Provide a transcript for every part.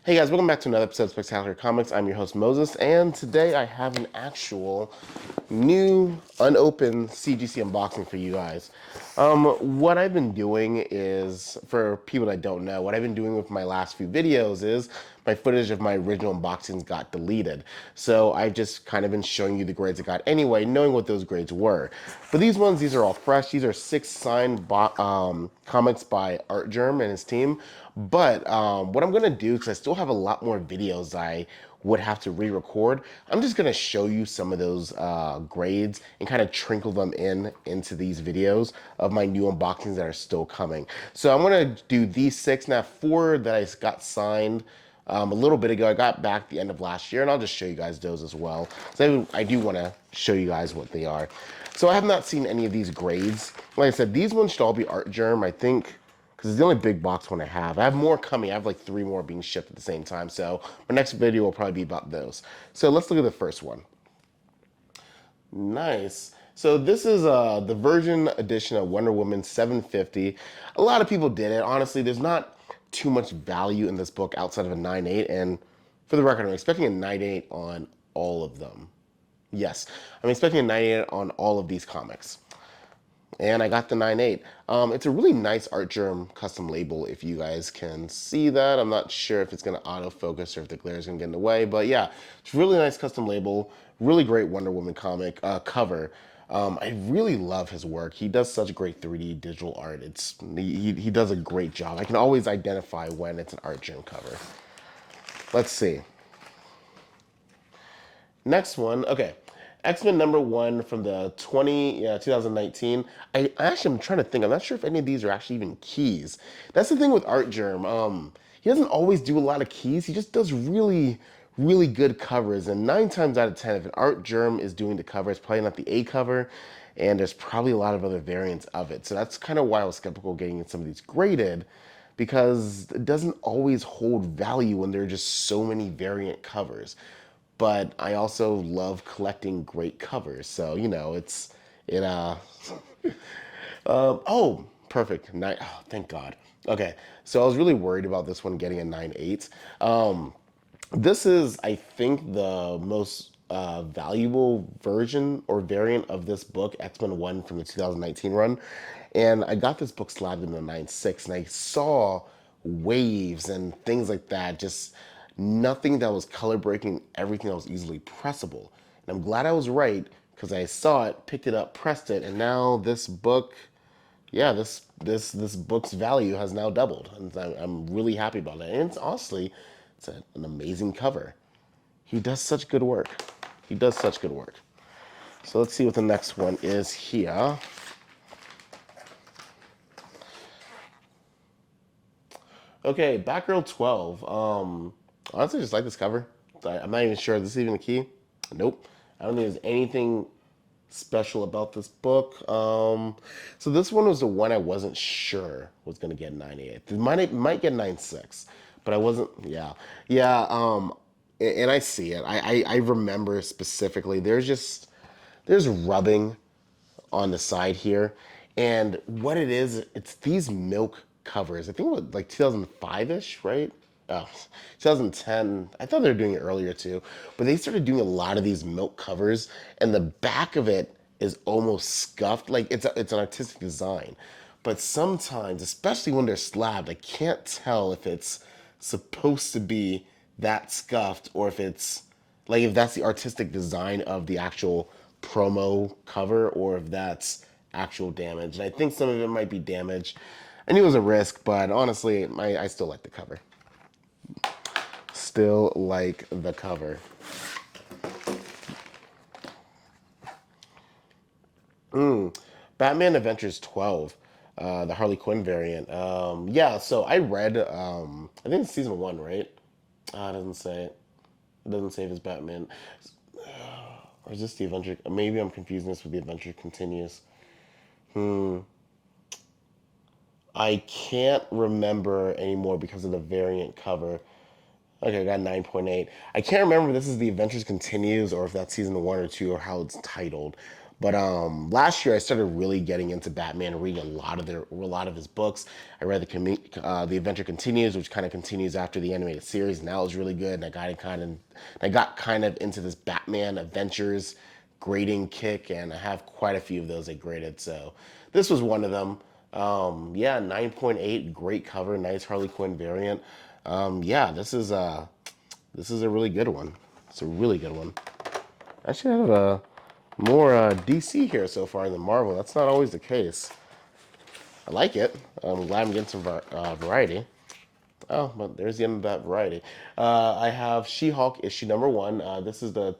Hey guys, welcome back to another episode of Spectacular Comics. I'm your host Moses, and today I have an actual new unopened CGC unboxing for you guys. What I've been doing is, for people that don't know, what I've been doing with my last few videos is my footage of my original unboxings got deleted. So I've just kind of been showing you the grades I got anyway, knowing what those grades were. But these are all fresh. These are 6 signed comics by Artgerm and his team. But what I'm going to do, because I still have a lot more videos I would have to re-record, I'm just going to show you some of those grades and kind of trickle them into these videos of my new unboxings that are still coming. So I'm going to do these 6, now 4 that I got signed a little bit ago. I got back the end of last year, and I'll just show you guys those as well. So I do want to show you guys what they are. So I have not seen any of these grades. Like I said, these ones should all be Artgerm, I think, because it's the only big box one I have. I have more coming. I have like 3 more being shipped at the same time. So my next video will probably be about those. So let's look at the first one. Nice. So this is the version edition of Wonder Woman 750. A lot of people did it. Honestly, there's not too much value in this book outside of a 9.8. And for the record, I'm expecting a 9.8 on all of them. Yes, I'm expecting a 9.8 on all of these comics. And I got the 9.8. It's a really nice Artgerm custom label, if you guys can see that. I'm not sure if it's going to autofocus or if the glare is going to get in the way. But yeah, it's a really nice custom label. Really great Wonder Woman comic cover. I really love his work. He does such great 3D digital art. He does a great job. I can always identify when it's an Artgerm cover. Let's see. Next one, okay. X-Men #1 from the 2019. I actually am trying to think. I'm not sure if any of these are actually even keys. That's the thing with Artgerm. He doesn't always do a lot of keys. He just does really, really good covers. And 9 times out of 10, if an Artgerm is doing the cover, it's probably not the A cover, and there's probably a lot of other variants of it. So that's kind of why I was skeptical getting some of these graded, because it doesn't always hold value when there are just so many variant covers. But I also love collecting great covers, so you know it. Oh, perfect. Oh, thank God. Okay, so I was really worried about this one getting a 9.8. This is, I think, the most valuable version or variant of this book, X-Men 1 from the 2019 run. And I got this book slabbed in the 9.6, and I saw waves and things like that, just nothing that was color breaking, everything that was easily pressable. And I'm glad I was right, because I saw it, picked it up, pressed it, and now this book, yeah, this book's value has now doubled, and I'm really happy about it. And it's honestly, it's an amazing cover. He does such good work. He does such good work. So let's see what the next one is here. Okay, Batgirl 12. Honestly, I just like this cover. I'm not even sure. Is this even a key? Nope. I don't think there's anything special about this book. So this one was the one I wasn't sure was gonna get 9.8. It might get 9.6, but I wasn't. Yeah, yeah. And I see it. I remember specifically. There's rubbing on the side here, and what it is, it's these milk covers. I think it was like 2005-ish, right? Oh, 2010. I thought they were doing it earlier too, but they started doing a lot of these milk covers, and the back of it is almost scuffed. Like it's an artistic design, but sometimes, especially when they're slabbed, I can't tell if it's supposed to be that scuffed or if it's like if that's the artistic design of the actual promo cover or if that's actual damage. And I think some of it might be damage. I knew it was a risk, but honestly, I still like the cover. Still like the cover. Batman Adventures 12, the Harley Quinn variant. Yeah, so I read, I think it's season 1, right? It doesn't say it. It doesn't say if it's Batman. Or is this the Adventure? Maybe I'm confusing this with the Adventure Continues. I can't remember anymore because of the variant cover. Okay, I got 9.8. I can't remember if this is the Adventures Continues or if that's season 1 or 2 or how it's titled. But last year I started really getting into Batman, reading a lot of his books. I read the Adventure Continues, which kind of continues after the animated series, and that was really good. And I got kind of into this Batman Adventures grading kick, and I have quite a few of those I graded. So this was one of them. Yeah, 9.8, great cover, nice Harley Quinn variant. Yeah, this is a really good one. It's a really good one. Actually, I have more DC here so far than Marvel. That's not always the case. I like it. I'm glad I'm getting some variety. Oh, but there's the end of that variety. I have She-Hulk issue number 1. This is the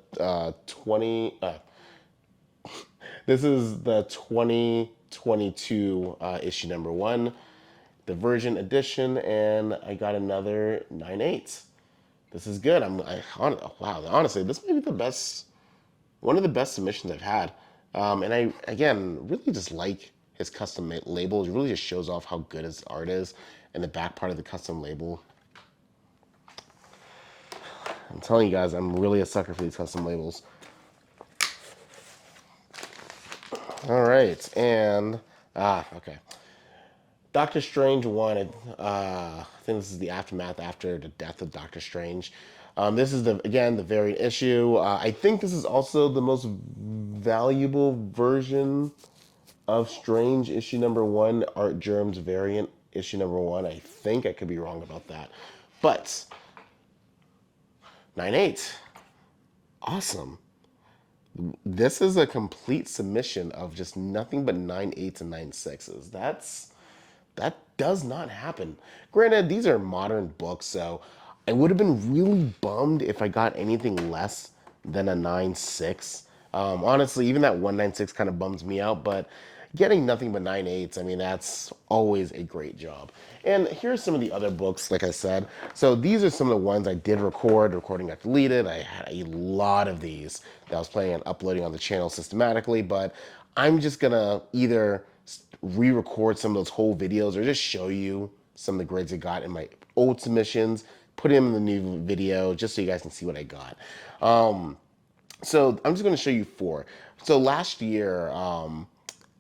2022 issue number 1, the Virgin edition, and I got another 9/8. This is good. Wow. Honestly, this may be the best, one of the best submissions I've had. And I, again, really just like his custom label. It really just shows off how good his art is. And the back part of the custom label. I'm telling you guys, I'm really a sucker for these custom labels. All right, and okay. Doctor Strange wanted. I think this is the aftermath after the death of Doctor Strange. This is the variant issue. I think this is also the most valuable version of Strange issue number 1, ArtGerm's variant issue number 1. I think I could be wrong about that, but 9/8, awesome. This is a complete submission of just nothing but 9/8s and 9/6s. That does not happen. Granted, these are modern books, so I would have been really bummed if I got anything less than a 9/6. Honestly, even that 196 kind of bums me out, but getting nothing but 9/8s, I mean, that's always a great job. And here's some of the other books, like I said. So these are some of the ones I did record. Recording got deleted. I had a lot of these that I was planning on uploading on the channel systematically, but I'm just gonna either re-record some of those whole videos or just show you some of the grades I got in my old submissions, put them in the new video just so you guys can see what I got. So I'm just going to show you 4. So last year,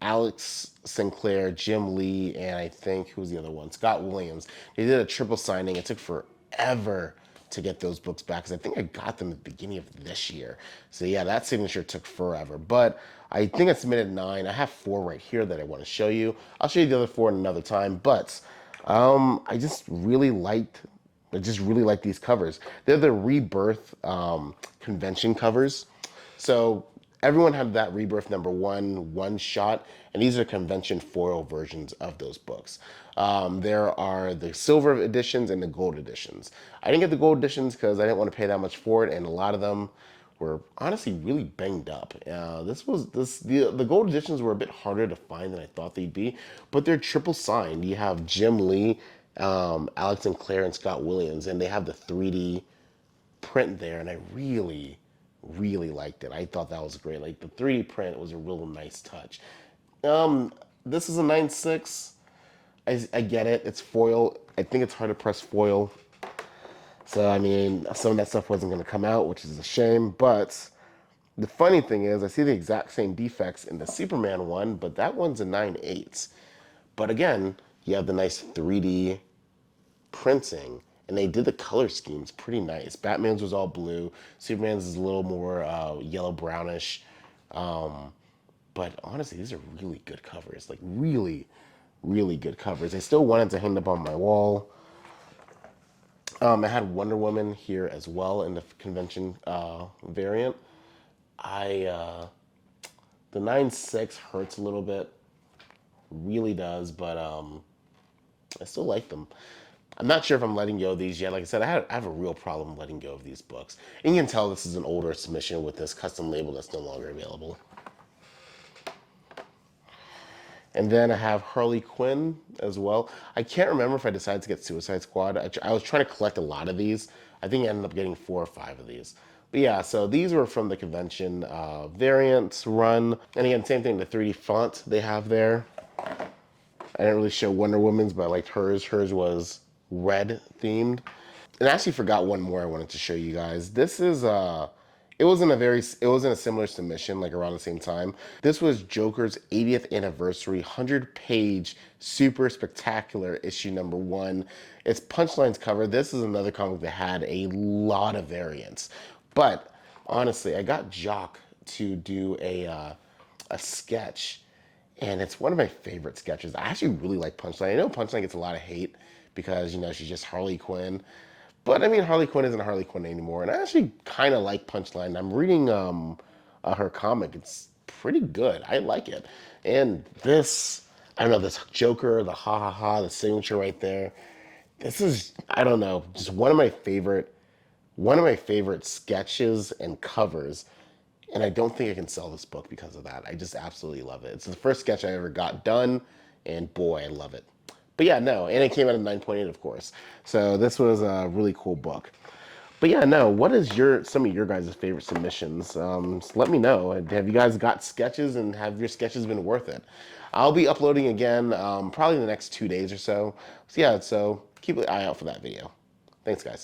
Alex Sinclair, Jim Lee, and I think, who's the other one? Scott Williams. They did a triple signing. It took forever to get those books back because I think I got them at the beginning of this year. So yeah, that signature took forever. But I think I submitted 9. I have 4 right here that I want to show you. I'll show you the other 4 another time. But I just really liked these covers. They're the Rebirth convention covers. So everyone had that Rebirth number 1 shot, and these are convention foil versions of those books. There are the silver editions and the gold editions. I didn't get the gold editions because I didn't want to pay that much for it, and a lot of them were honestly really banged up. The gold editions were a bit harder to find than I thought they'd be, but they're triple signed. You have Jim Lee, Alex Sinclair, and Scott Williams, and they have the 3D print there, and I really liked it. I thought that was great. Like the 3D print was a real nice touch. This is a 9/6. I get it. It's foil. I think it's hard to press foil. So I mean, some of that stuff wasn't going to come out, which is a shame. But the funny thing is, I see the exact same defects in the Superman one, but that one's a 9/8. But again, you have the nice 3D printing, and they did the color schemes pretty nice. Batman's was all blue. Superman's is a little more yellow brownish. But honestly, these are really good covers. Like really good covers. I still wanted to hang them up on my wall. I had Wonder Woman here as well in the convention variant. The 9/6 hurts a little bit, really does, but I still like them. I'm not sure if I'm letting go of these yet. Like I said, I have a real problem letting go of these books. And you can tell this is an older submission with this custom label that's no longer available. And then I have Harley Quinn as well. I can't remember if I decided to get Suicide Squad. I was trying to collect a lot of these. I think I ended up getting 4 or 5 of these. But yeah, so these were from the convention variants run. And again, same thing, the 3D font they have there. I didn't really show Wonder Woman's, but I liked hers. Hers was red themed. And I actually forgot one more I wanted to show you guys. This is it was in a similar submission, like around the same time. This was Joker's 80th anniversary, 100-page, super spectacular issue number one. It's Punchline's cover. This is another comic that had a lot of variants. But honestly, I got Jock to do a sketch, and it's one of my favorite sketches. I actually really like Punchline. I know Punchline gets a lot of hate because, you know, she's just Harley Quinn. But I mean, Harley Quinn isn't Harley Quinn anymore, and I actually kind of like Punchline. I'm reading her comic. It's pretty good. I like it. And this, I don't know, this Joker, the ha ha ha, the signature right there. This is, I don't know, just one of my favorite sketches and covers. And I don't think I can sell this book because of that. I just absolutely love it. It's the first sketch I ever got done, and boy, I love it. But yeah, no, and it came out at 9.8, of course. So this was a really cool book. But yeah, no, what is some of your guys' favorite submissions? Just let me know. Have you guys got sketches, and have your sketches been worth it? I'll be uploading again probably in the next 2 days or so. So yeah, so keep an eye out for that video. Thanks, guys.